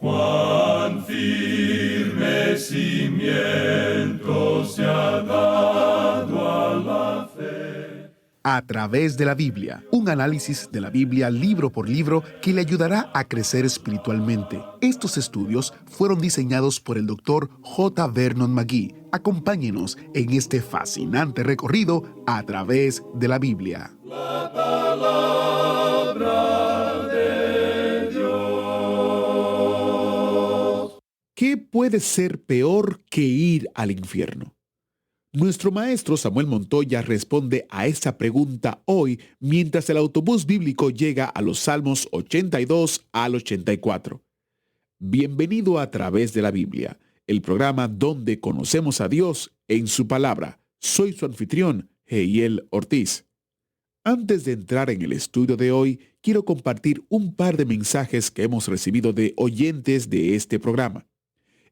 Cuán firme cimiento se ha dado a la fe. A través de la Biblia, un análisis de la Biblia libro por libro que le ayudará a crecer espiritualmente. Estos estudios fueron diseñados por el Dr. J. Vernon McGee. Acompáñenos en este fascinante recorrido a través de la Biblia. La palabra de Dios. ¿Qué puede ser peor que ir al infierno? Nuestro maestro Samuel Montoya responde a esta pregunta hoy mientras el autobús bíblico llega a los Salmos 82 al 84. Bienvenido a Través de la Biblia, el programa donde conocemos a Dios en su palabra. Soy su anfitrión, Heiel Ortiz. Antes de entrar en el estudio de hoy, quiero compartir un par de mensajes que hemos recibido de oyentes de este programa.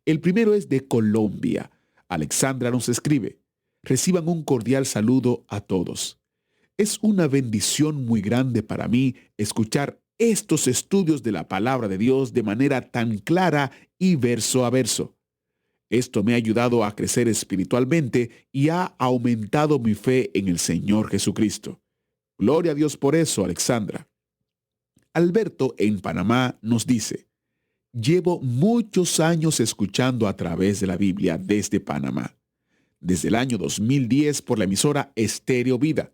El primero es de Colombia. Alexandra nos escribe: reciban un cordial saludo a todos. Es una bendición muy grande para mí escuchar estos estudios de la palabra de Dios de manera tan clara y verso a verso. Esto me ha ayudado a crecer espiritualmente y ha aumentado mi fe en el Señor Jesucristo. Gloria a Dios por eso, Alexandra. Alberto, en Panamá, nos dice: llevo muchos años escuchando a través de la Biblia desde Panamá. Desde el año 2010 por la emisora Estéreo Vida.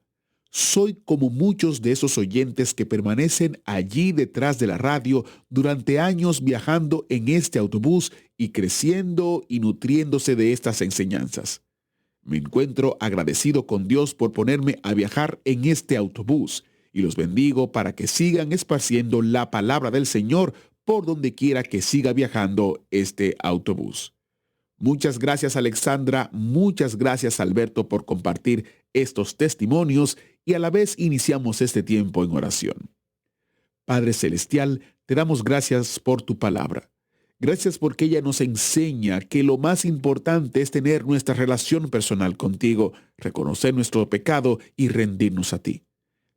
Soy como muchos de esos oyentes que permanecen allí detrás de la radio durante años viajando en este autobús y creciendo y nutriéndose de estas enseñanzas. Me encuentro agradecido con Dios por ponerme a viajar en este autobús y los bendigo para que sigan esparciendo la palabra del Señor por donde quiera que siga viajando este autobús. Muchas gracias, Alexandra, muchas gracias, Alberto, por compartir estos testimonios y a la vez iniciamos este tiempo en oración. Padre Celestial, te damos gracias por tu palabra. Gracias porque ella nos enseña que lo más importante es tener nuestra relación personal contigo, reconocer nuestro pecado y rendirnos a ti.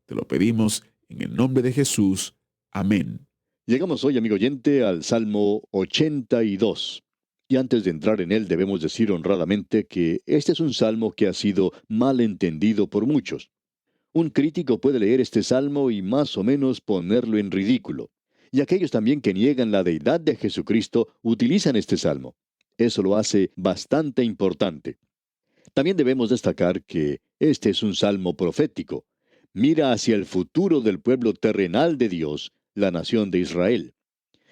Te lo pedimos en el nombre de Jesús. Amén. Llegamos hoy, amigo oyente, al Salmo 82. Y antes de entrar en él debemos decir honradamente que este es un salmo que ha sido mal entendido por muchos. Un crítico puede leer este salmo y más o menos ponerlo en ridículo. Y aquellos también que niegan la deidad de Jesucristo utilizan este salmo. Eso lo hace bastante importante. También debemos destacar que este es un salmo profético. Mira hacia el futuro del pueblo terrenal de Dios, la nación de Israel.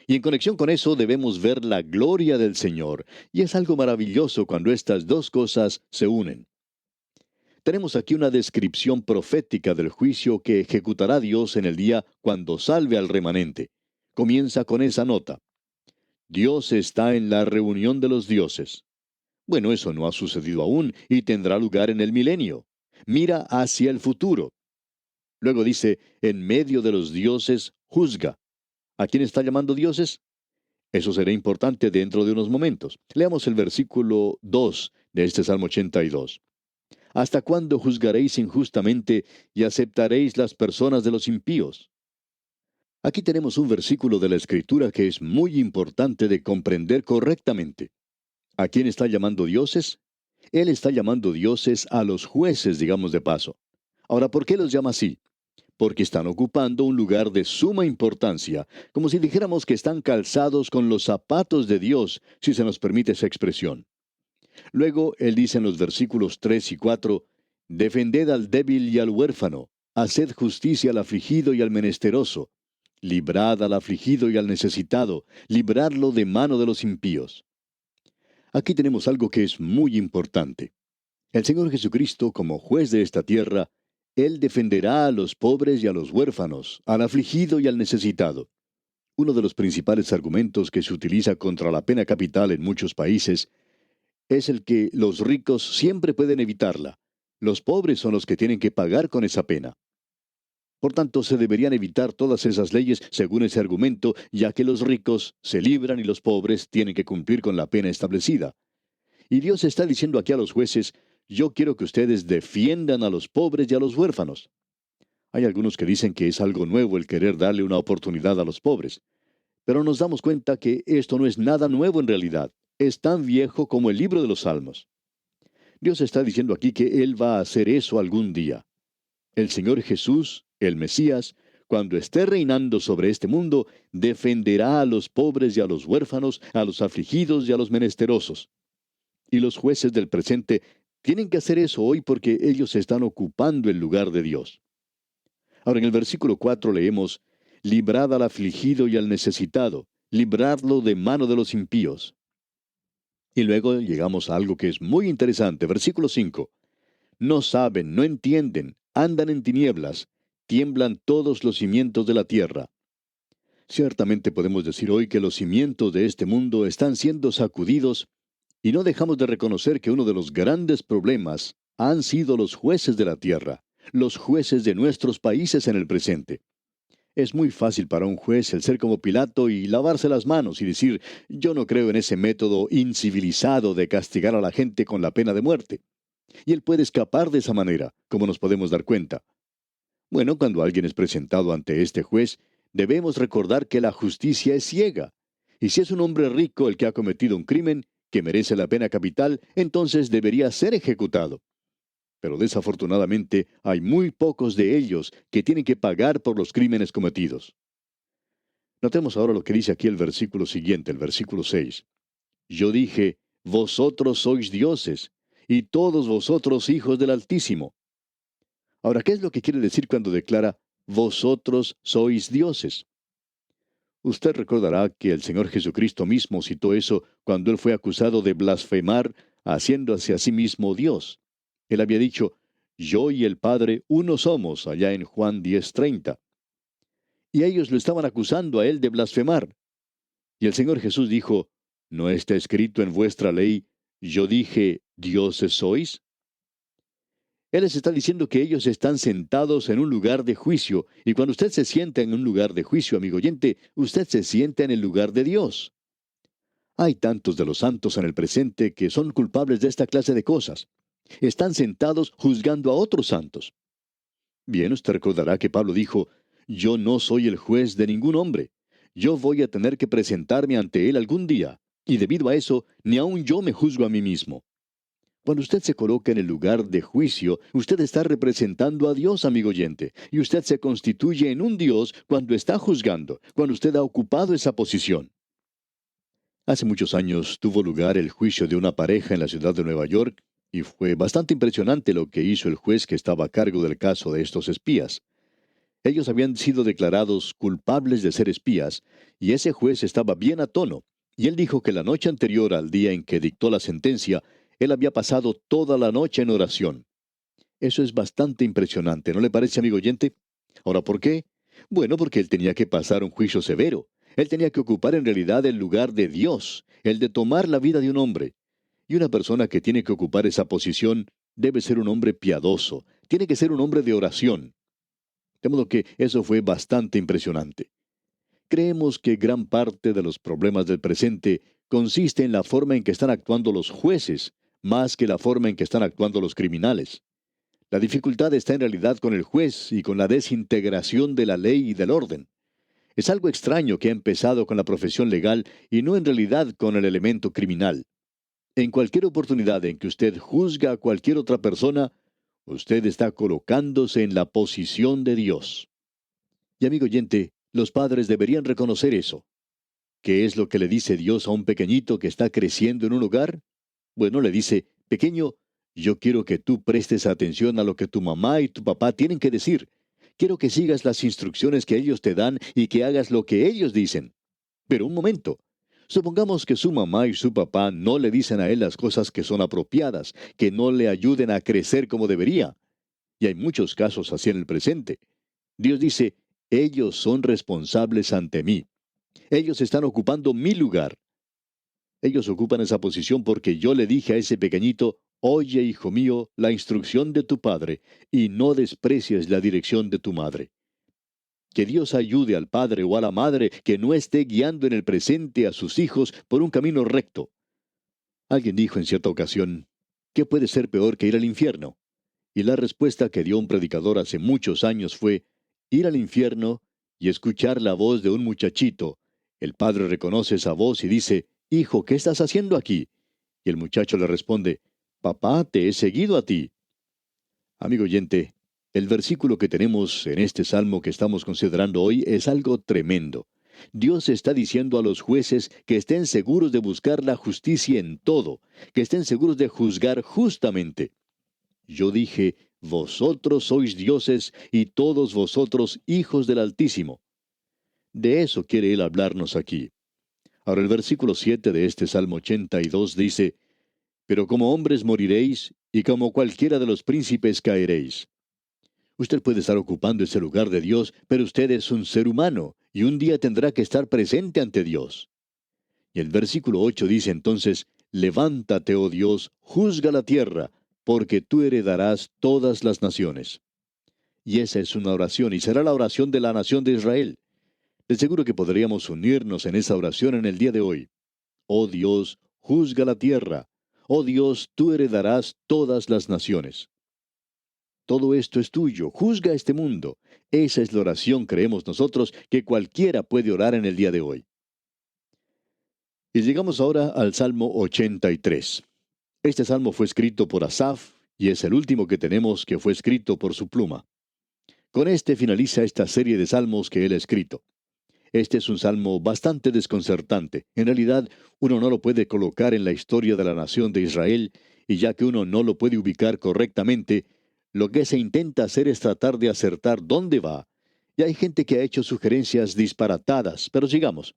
Y en conexión con eso debemos ver la gloria del Señor, y es algo maravilloso cuando estas dos cosas se unen. Tenemos aquí una descripción profética del juicio que ejecutará Dios en el día cuando salve al remanente. Comienza con esa nota: Dios está en la reunión de los dioses. Bueno, eso no ha sucedido aún y tendrá lugar en el milenio. Mira hacia el futuro. Luego dice, en medio de los dioses juzga. ¿A quién está llamando dioses? Eso será importante dentro de unos momentos. Leamos el versículo 2 de este Salmo 82. ¿Hasta cuándo juzgaréis injustamente y aceptaréis las personas de los impíos? Aquí tenemos un versículo de la Escritura que es muy importante de comprender correctamente. ¿A quién está llamando dioses? Él está llamando dioses a los jueces, digamos de paso. Ahora, ¿por qué los llama así? Porque están ocupando un lugar de suma importancia, como si dijéramos que están calzados con los zapatos de Dios, si se nos permite esa expresión. Luego, él dice en los versículos 3 y 4, defended al débil y al huérfano, haced justicia al afligido y al menesteroso, librad al afligido y al necesitado, libradlo de mano de los impíos. Aquí tenemos algo que es muy importante. El Señor Jesucristo, como juez de esta tierra, Él defenderá a los pobres y a los huérfanos, al afligido y al necesitado. Uno de los principales argumentos que se utiliza contra la pena capital en muchos países es el que los ricos siempre pueden evitarla. Los pobres son los que tienen que pagar con esa pena. Por tanto, se deberían evitar todas esas leyes según ese argumento, ya que los ricos se libran y los pobres tienen que cumplir con la pena establecida. Y Dios está diciendo aquí a los jueces, yo quiero que ustedes defiendan a los pobres y a los huérfanos. Hay algunos que dicen que es algo nuevo el querer darle una oportunidad a los pobres. Pero nos damos cuenta que esto no es nada nuevo en realidad. Es tan viejo como el libro de los Salmos. Dios está diciendo aquí que Él va a hacer eso algún día. El Señor Jesús, el Mesías, cuando esté reinando sobre este mundo, defenderá a los pobres y a los huérfanos, a los afligidos y a los menesterosos. Y los jueces del presente tienen que hacer eso hoy porque ellos están ocupando el lugar de Dios. Ahora en el versículo 4 leemos, librad al afligido y al necesitado, libradlo de mano de los impíos. Y luego llegamos a algo que es muy interesante, versículo 5. No saben, no entienden, andan en tinieblas, tiemblan todos los cimientos de la tierra. Ciertamente podemos decir hoy que los cimientos de este mundo están siendo sacudidos y no dejamos de reconocer que uno de los grandes problemas han sido los jueces de la tierra, los jueces de nuestros países en el presente. Es muy fácil para un juez el ser como Pilato y lavarse las manos y decir, yo no creo en ese método incivilizado de castigar a la gente con la pena de muerte. Y él puede escapar de esa manera, como nos podemos dar cuenta. Bueno, cuando alguien es presentado ante este juez, debemos recordar que la justicia es ciega. Y si es un hombre rico el que ha cometido un crimen, que merece la pena capital, entonces debería ser ejecutado. Pero desafortunadamente hay muy pocos de ellos que tienen que pagar por los crímenes cometidos. Notemos ahora lo que dice aquí el versículo siguiente, el versículo 6. Yo dije, vosotros sois dioses, y todos vosotros hijos del Altísimo. Ahora, ¿qué es lo que quiere decir cuando declara, vosotros sois dioses? Usted recordará que el Señor Jesucristo mismo citó eso cuando Él fue acusado de blasfemar, haciéndose a sí mismo Dios. Él había dicho, yo y el Padre uno somos, allá en Juan 10:30. Y ellos lo estaban acusando a Él de blasfemar. Y el Señor Jesús dijo, ¿no está escrito en vuestra ley, yo dije, dioses sois? Él les está diciendo que ellos están sentados en un lugar de juicio, y cuando usted se sienta en un lugar de juicio, amigo oyente, usted se sienta en el lugar de Dios. Hay tantos de los santos en el presente que son culpables de esta clase de cosas. Están sentados juzgando a otros santos. Bien, usted recordará que Pablo dijo, yo no soy el juez de ningún hombre. Yo voy a tener que presentarme ante él algún día, y debido a eso, ni aun yo me juzgo a mí mismo. Cuando usted se coloca en el lugar de juicio, usted está representando a Dios, amigo oyente, y usted se constituye en un Dios cuando está juzgando, cuando usted ha ocupado esa posición. Hace muchos años tuvo lugar el juicio de una pareja en la ciudad de Nueva York, y fue bastante impresionante lo que hizo el juez que estaba a cargo del caso de estos espías. Ellos habían sido declarados culpables de ser espías, y ese juez estaba bien a tono, y él dijo que la noche anterior al día en que dictó la sentencia, él había pasado toda la noche en oración. Eso es bastante impresionante, ¿no le parece, amigo oyente? Ahora, ¿por qué? Bueno, porque él tenía que pasar un juicio severo. Él tenía que ocupar en realidad el lugar de Dios, el de tomar la vida de un hombre. Y una persona que tiene que ocupar esa posición debe ser un hombre piadoso, tiene que ser un hombre de oración. De modo que eso fue bastante impresionante. Creemos que gran parte de los problemas del presente consiste en la forma en que están actuando los jueces, más que la forma en que están actuando los criminales. La dificultad está en realidad con el juez y con la desintegración de la ley y del orden. Es algo extraño que ha empezado con la profesión legal y no en realidad con el elemento criminal. En cualquier oportunidad en que usted juzga a cualquier otra persona, usted está colocándose en la posición de Dios. Y amigo oyente, los padres deberían reconocer eso. ¿Qué es lo que le dice Dios a un pequeñito que está creciendo en un hogar? Bueno, le dice, pequeño, yo quiero que tú prestes atención a lo que tu mamá y tu papá tienen que decir. Quiero que sigas las instrucciones que ellos te dan y que hagas lo que ellos dicen. Pero un momento. Supongamos que su mamá y su papá no le dicen a él las cosas que son apropiadas, que no le ayuden a crecer como debería. Y hay muchos casos así en el presente. Dios dice, ellos son responsables ante mí. Ellos están ocupando mi lugar. Ellos ocupan esa posición porque yo le dije a ese pequeñito, oye, hijo mío, la instrucción de tu padre, y no desprecies la dirección de tu madre. Que Dios ayude al padre o a la madre que no esté guiando en el presente a sus hijos por un camino recto. Alguien dijo en cierta ocasión, ¿qué puede ser peor que ir al infierno? Y la respuesta que dio un predicador hace muchos años fue, ir al infierno y escuchar la voz de un muchachito, El padre reconoce esa voz y dice, «Hijo, ¿qué estás haciendo aquí?». Y el muchacho le responde, «Papá, te he seguido a ti». Amigo oyente, el versículo que tenemos en este salmo que estamos considerando hoy es algo tremendo. Dios está diciendo a los jueces que estén seguros de buscar la justicia en todo, que estén seguros de juzgar justamente. Yo dije, vosotros sois dioses y todos vosotros hijos del Altísimo. De eso quiere él hablarnos aquí. Ahora el versículo 7 de este Salmo 82 dice, pero como hombres moriréis, y como cualquiera de los príncipes caeréis. Usted puede estar ocupando ese lugar de Dios, pero usted es un ser humano, y un día tendrá que estar presente ante Dios. Y el versículo 8 dice entonces, levántate, oh Dios, juzga la tierra, porque tú heredarás todas las naciones. Y esa es una oración, y será la oración de la nación de Israel. De seguro que podríamos unirnos en esa oración en el día de hoy. Oh Dios, juzga la tierra. Oh Dios, tú heredarás todas las naciones. Todo esto es tuyo, juzga este mundo. Esa es la oración, creemos nosotros, que cualquiera puede orar en el día de hoy. Y llegamos ahora al Salmo 83. Este salmo fue escrito por Asaf, y es el último que tenemos que fue escrito por su pluma. Con este finaliza esta serie de salmos que él ha escrito. Este es un salmo bastante desconcertante. En realidad, uno no lo puede colocar en la historia de la nación de Israel, y ya que uno no lo puede ubicar correctamente, lo que se intenta hacer es tratar de acertar dónde va. Y hay gente que ha hecho sugerencias disparatadas, pero sigamos.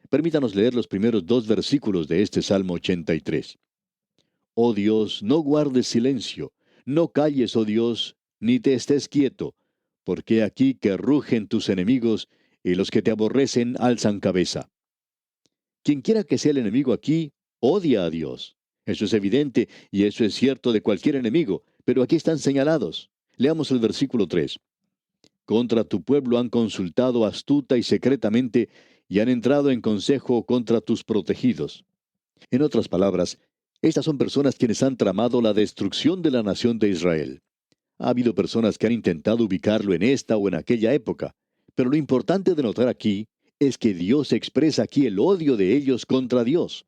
Permítanos leer los primeros dos versículos de este Salmo 83. Oh Dios, no guardes silencio, no calles, oh Dios, ni te estés quieto, porque aquí que rugen tus enemigos, y los que te aborrecen alzan cabeza. Quienquiera que sea el enemigo aquí, odia a Dios. Eso es evidente, y eso es cierto de cualquier enemigo, pero aquí están señalados. Leamos el versículo 3. Contra tu pueblo han consultado astuta y secretamente, y han entrado en consejo contra tus protegidos. En otras palabras, estas son personas quienes han tramado la destrucción de la nación de Israel. Ha habido personas que han intentado ubicarlo en esta o en aquella época, pero lo importante de notar aquí es que Dios expresa aquí el odio de ellos contra Dios.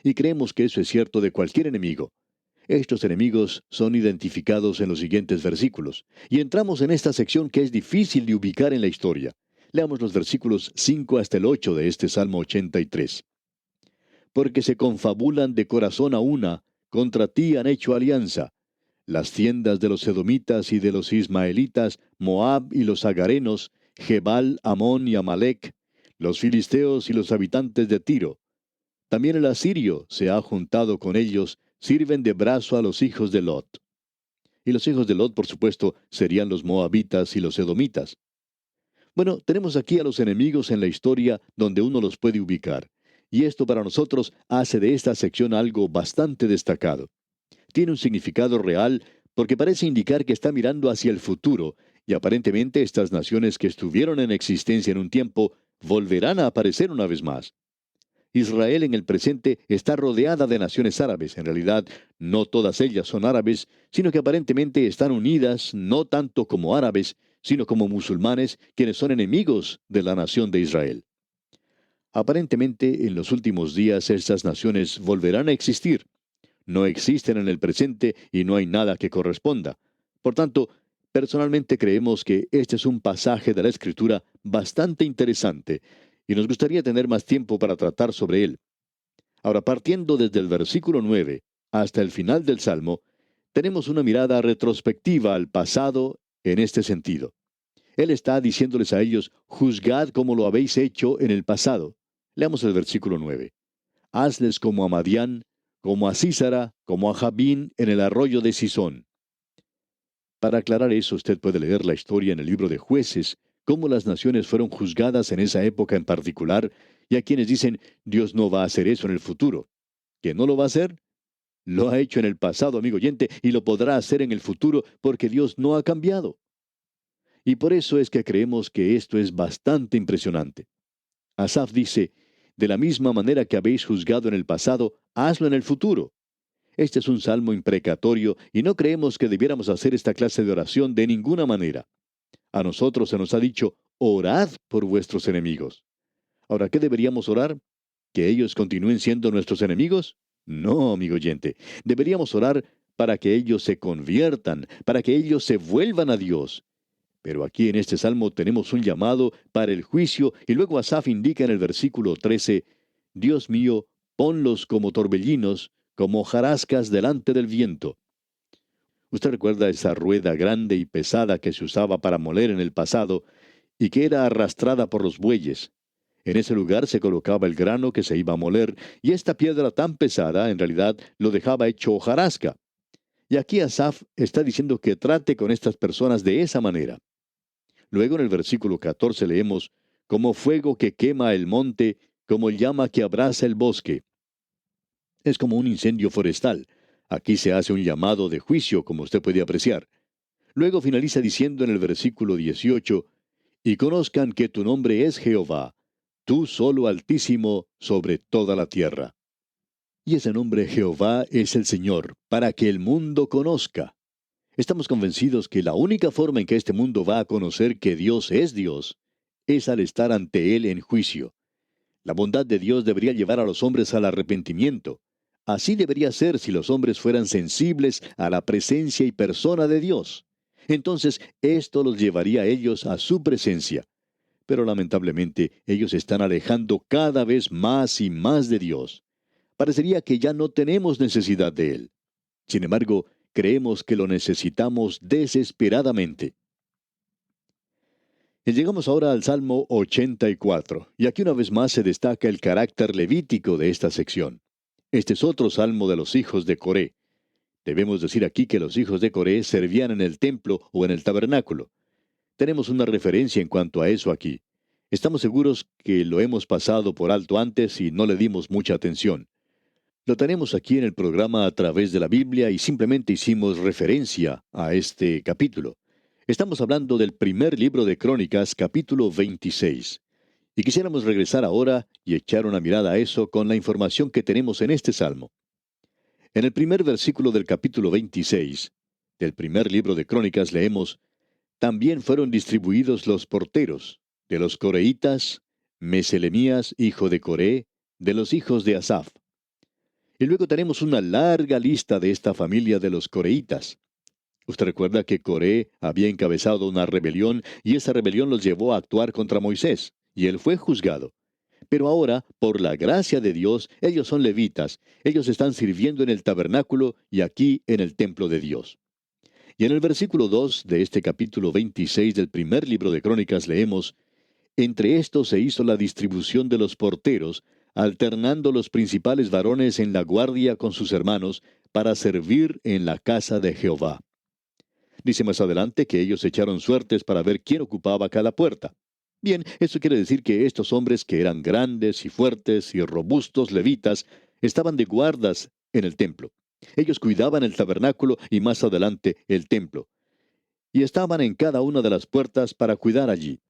Y creemos que eso es cierto de cualquier enemigo. Estos enemigos son identificados en los siguientes versículos, y entramos en esta sección que es difícil de ubicar en la historia. Leamos los versículos 5 hasta el 8 de este Salmo 83. Porque se confabulan de corazón a una, contra ti han hecho alianza. Las tiendas de los edomitas y de los ismaelitas, Moab y los agarenos, Gebal, Amón y Amalec, los filisteos y los habitantes de Tiro. También el asirio se ha juntado con ellos, sirven de brazo a los hijos de Lot. Y los hijos de Lot, por supuesto, serían los moabitas y los edomitas. Bueno, tenemos aquí a los enemigos en la historia donde uno los puede ubicar. Y esto para nosotros hace de esta sección algo bastante destacado. Tiene un significado real porque parece indicar que está mirando hacia el futuro, y aparentemente estas naciones que estuvieron en existencia en un tiempo volverán a aparecer una vez más. Israel en el presente está rodeada de naciones árabes. En realidad, no todas ellas son árabes, sino que aparentemente están unidas no tanto como árabes, sino como musulmanes, quienes son enemigos de la nación de Israel. Aparentemente, en los últimos días estas naciones volverán a existir. No existen en el presente y no hay nada que corresponda. Por tanto, personalmente creemos que este es un pasaje de la Escritura bastante interesante, y nos gustaría tener más tiempo para tratar sobre él. Ahora, partiendo desde el versículo 9 hasta el final del Salmo, tenemos una mirada retrospectiva al pasado en este sentido. Él está diciéndoles a ellos, juzgad como lo habéis hecho en el pasado. Leamos el versículo 9. Hazles como a Madián, como a Sísara, como a Jabín en el arroyo de Sisón. Para aclarar eso, usted puede leer la historia en el libro de Jueces, cómo las naciones fueron juzgadas en esa época en particular, y a quienes dicen, Dios no va a hacer eso en el futuro. ¿Que no lo va a hacer? Lo ha hecho en el pasado, amigo oyente, y lo podrá hacer en el futuro porque Dios no ha cambiado. Y por eso es que creemos que esto es bastante impresionante. Asaf dice, de la misma manera que habéis juzgado en el pasado, hazlo en el futuro. Este es un salmo imprecatorio y no creemos que debiéramos hacer esta clase de oración de ninguna manera. A nosotros se nos ha dicho, orad por vuestros enemigos. Ahora, ¿qué deberíamos orar? ¿Que ellos continúen siendo nuestros enemigos? No, amigo oyente. Deberíamos orar para que ellos se conviertan, para que ellos se vuelvan a Dios. Pero aquí en este salmo tenemos un llamado para el juicio y luego Asaf indica en el versículo 13, Dios mío, ponlos como torbellinos, como hojarascas delante del viento. Usted recuerda esa rueda grande y pesada que se usaba para moler en el pasado y que era arrastrada por los bueyes. En ese lugar se colocaba el grano que se iba a moler, y esta piedra tan pesada en realidad lo dejaba hecho hojarasca. Y aquí Asaf está diciendo que trate con estas personas de esa manera. Luego en el versículo 14 leemos, como fuego que quema el monte, como llama que abrasa el bosque. Es como un incendio forestal. Aquí se hace un llamado de juicio, como usted puede apreciar. Luego finaliza diciendo en el versículo 18, y conozcan que tu nombre es Jehová, tú solo Altísimo sobre toda la tierra. Y ese nombre Jehová es el Señor, para que el mundo conozca. Estamos convencidos que la única forma en que este mundo va a conocer que Dios es al estar ante Él en juicio. La bondad de Dios debería llevar a los hombres al arrepentimiento. Así debería ser si los hombres fueran sensibles a la presencia y persona de Dios. Entonces, esto los llevaría a ellos a su presencia. Pero lamentablemente, ellos se están alejando cada vez más y más de Dios. Parecería que ya no tenemos necesidad de Él. Sin embargo, creemos que lo necesitamos desesperadamente. Y llegamos ahora al Salmo 84, y aquí una vez más se destaca el carácter levítico de esta sección. Este es otro salmo de los hijos de Coré. Debemos decir aquí que los hijos de Coré servían en el templo o en el tabernáculo. Tenemos una referencia en cuanto a eso aquí. Estamos seguros que lo hemos pasado por alto antes y no le dimos mucha atención. Lo tenemos aquí en el programa a través de la Biblia y simplemente hicimos referencia a este capítulo. Estamos hablando del primer libro de Crónicas, capítulo 26. Y quisiéramos regresar ahora y echar una mirada a eso con la información que tenemos en este salmo. En el primer versículo del capítulo 26, del primer libro de Crónicas leemos, también fueron distribuidos los porteros, de los coreitas, Meselemías, hijo de Coré, de los hijos de Asaf. Y luego tenemos una larga lista de esta familia de los coreitas. Usted recuerda que Coré había encabezado una rebelión y esa rebelión los llevó a actuar contra Moisés, y él fue juzgado. Pero ahora, por la gracia de Dios, ellos son levitas, ellos están sirviendo en el tabernáculo y aquí en el templo de Dios. Y en el versículo 2 de este capítulo 26 del primer libro de Crónicas leemos, entre estos se hizo la distribución de los porteros, alternando los principales varones en la guardia con sus hermanos, para servir en la casa de Jehová. Dice más adelante que ellos echaron suertes para ver quién ocupaba cada puerta. Bien, esto quiere decir que estos hombres que eran grandes y fuertes y robustos levitas, estaban de guardas en el templo. Ellos cuidaban el tabernáculo y más adelante el templo. Y estaban en cada una de las puertas para cuidar allí.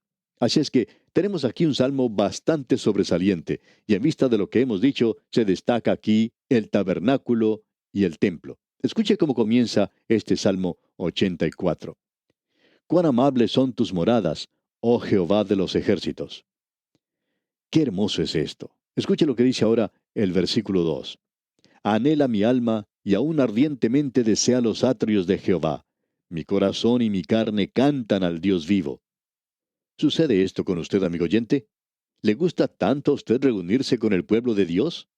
Así es que tenemos aquí un salmo bastante sobresaliente, y en vista de lo que hemos dicho, se destaca aquí el tabernáculo y el templo. Escuche cómo comienza este Salmo 84. Cuán amables son tus moradas, oh Jehová de los ejércitos. Qué hermoso es esto. Escuche lo que dice ahora el versículo 2. Anhela mi alma, y aún ardientemente desea los atrios de Jehová. Mi corazón y mi carne cantan al Dios vivo. ¿Sucede esto con usted, amigo oyente? ¿Le gusta tanto a usted reunirse con el pueblo de Dios?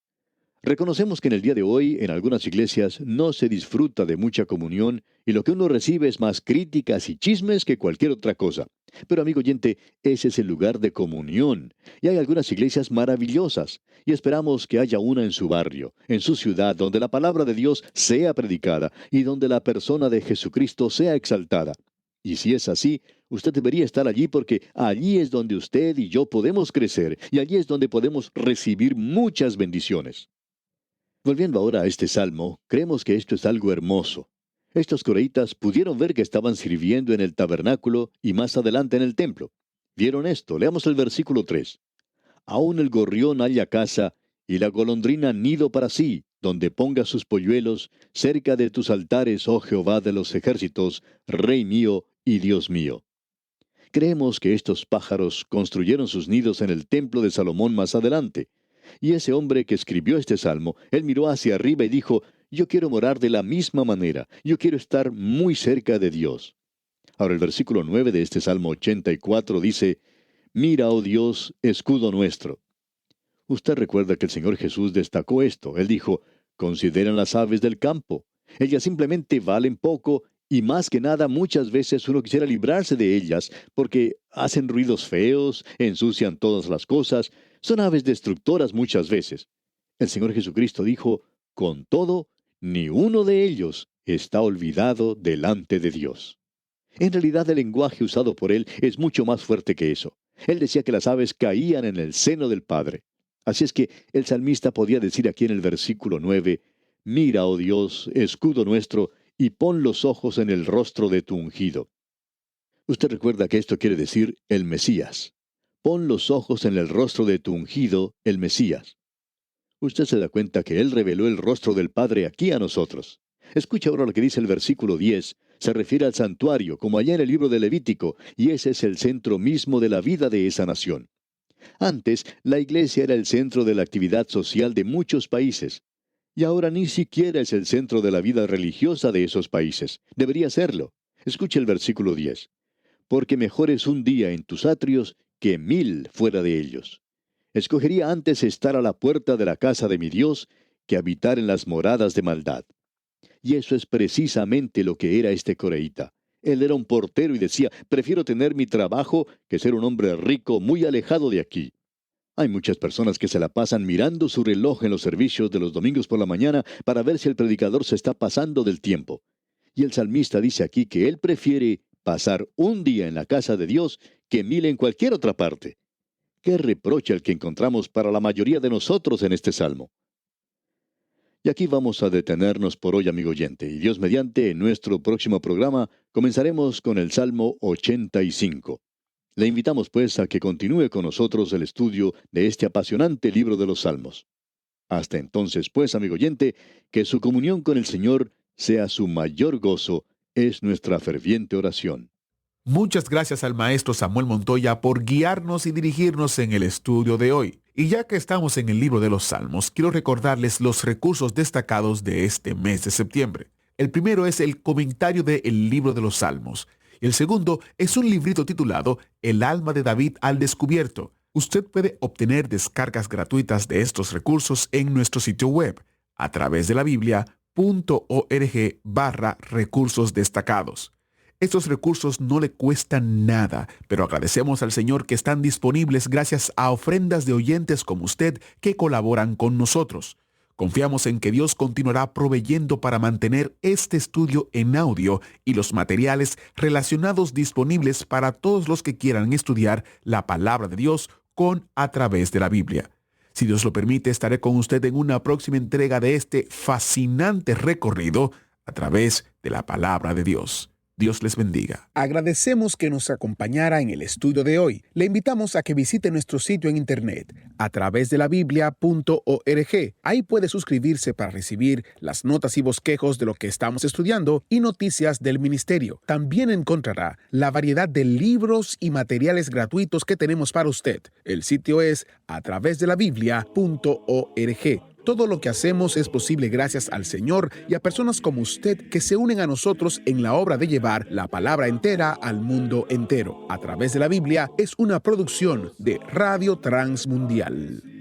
Reconocemos que en el día de hoy, en algunas iglesias, no se disfruta de mucha comunión y lo que uno recibe es más críticas y chismes que cualquier otra cosa. Pero, amigo oyente, ese es el lugar de comunión. Y hay algunas iglesias maravillosas. Y esperamos que haya una en su barrio, en su ciudad, donde la palabra de Dios sea predicada y donde la persona de Jesucristo sea exaltada. Y si es así, usted debería estar allí porque allí es donde usted y yo podemos crecer y allí es donde podemos recibir muchas bendiciones. Volviendo ahora a este salmo, creemos que esto es algo hermoso. Estos coreitas pudieron ver que estaban sirviendo en el tabernáculo y más adelante en el templo. ¿Vieron esto? Leamos el versículo 3. Aún el gorrión halla casa, y la golondrina nido para sí, donde ponga sus polluelos, cerca de tus altares, oh Jehová de los ejércitos, Rey mío y Dios mío. Creemos que estos pájaros construyeron sus nidos en el templo de Salomón más adelante. Y ese hombre que escribió este salmo, él miró hacia arriba y dijo, yo quiero morar de la misma manera, yo quiero estar muy cerca de Dios. Ahora el versículo 9 de este Salmo 84 dice, mira, oh Dios, escudo nuestro. Usted recuerda que el Señor Jesús destacó esto. Él dijo, consideren las aves del campo. Ellas simplemente valen poco y más que nada muchas veces uno quisiera librarse de ellas porque hacen ruidos feos, ensucian todas las cosas, son aves destructoras muchas veces. El Señor Jesucristo dijo, con todo, ni uno de ellos está olvidado delante de Dios. En realidad el lenguaje usado por él es mucho más fuerte que eso. Él decía que las aves caían en el seno del Padre. Así es que el salmista podía decir aquí en el versículo 9, mira, oh Dios, escudo nuestro, y pon los ojos en el rostro de tu ungido. Usted recuerda que esto quiere decir el Mesías. Pon los ojos en el rostro de tu ungido, el Mesías. Usted se da cuenta que Él reveló el rostro del Padre aquí a nosotros. Escucha ahora lo que dice el versículo 10. Se refiere al santuario, como allá en el libro de Levítico, y ese es el centro mismo de la vida de esa nación. Antes, la iglesia era el centro de la actividad social de muchos países. Y ahora ni siquiera es el centro de la vida religiosa de esos países. Debería serlo. Escuche el versículo 10. Porque mejor es un día en tus atrios que 1000 fuera de ellos. Escogería antes estar a la puerta de la casa de mi Dios que habitar en las moradas de maldad. Y eso es precisamente lo que era este coreíta. Él era un portero y decía, prefiero tener mi trabajo que ser un hombre rico muy alejado de aquí. Hay muchas personas que se la pasan mirando su reloj en los servicios de los domingos por la mañana para ver si el predicador se está pasando del tiempo. Y el salmista dice aquí que él prefiere pasar un día en la casa de Dios que 1000 en cualquier otra parte. ¡Qué reproche el que encontramos para la mayoría de nosotros en este salmo! Y aquí vamos a detenernos por hoy, amigo oyente, y Dios mediante, en nuestro próximo programa comenzaremos con el Salmo 85. Le invitamos pues a que continúe con nosotros el estudio de este apasionante libro de los Salmos. Hasta entonces pues, amigo oyente, que su comunión con el Señor sea su mayor gozo, es nuestra ferviente oración. Muchas gracias al maestro Samuel Montoya por guiarnos y dirigirnos en el estudio de hoy. Y ya que estamos en el libro de los Salmos, quiero recordarles los recursos destacados de este mes de septiembre. El primero es el comentario del libro de los Salmos. El segundo es un librito titulado El alma de David al descubierto. Usted puede obtener descargas gratuitas de estos recursos en nuestro sitio web a través de la biblia.org/recursos destacados. Estos recursos no le cuestan nada, pero agradecemos al Señor que están disponibles gracias a ofrendas de oyentes como usted que colaboran con nosotros. Confiamos en que Dios continuará proveyendo para mantener este estudio en audio y los materiales relacionados disponibles para todos los que quieran estudiar la palabra de Dios a través de la Biblia. Si Dios lo permite, estaré con usted en una próxima entrega de este fascinante recorrido a través de la palabra de Dios. Dios les bendiga. Agradecemos que nos acompañara en el estudio de hoy. Le invitamos a que visite nuestro sitio en internet a través de la biblia.org. Ahí puede suscribirse para recibir las notas y bosquejos de lo que estamos estudiando y noticias del ministerio. También encontrará la variedad de libros y materiales gratuitos que tenemos para usted. El sitio es a través de la biblia.org. Todo lo que hacemos es posible gracias al Señor y a personas como usted que se unen a nosotros en la obra de llevar la palabra entera al mundo entero. A través de la Biblia es una producción de Radio Transmundial.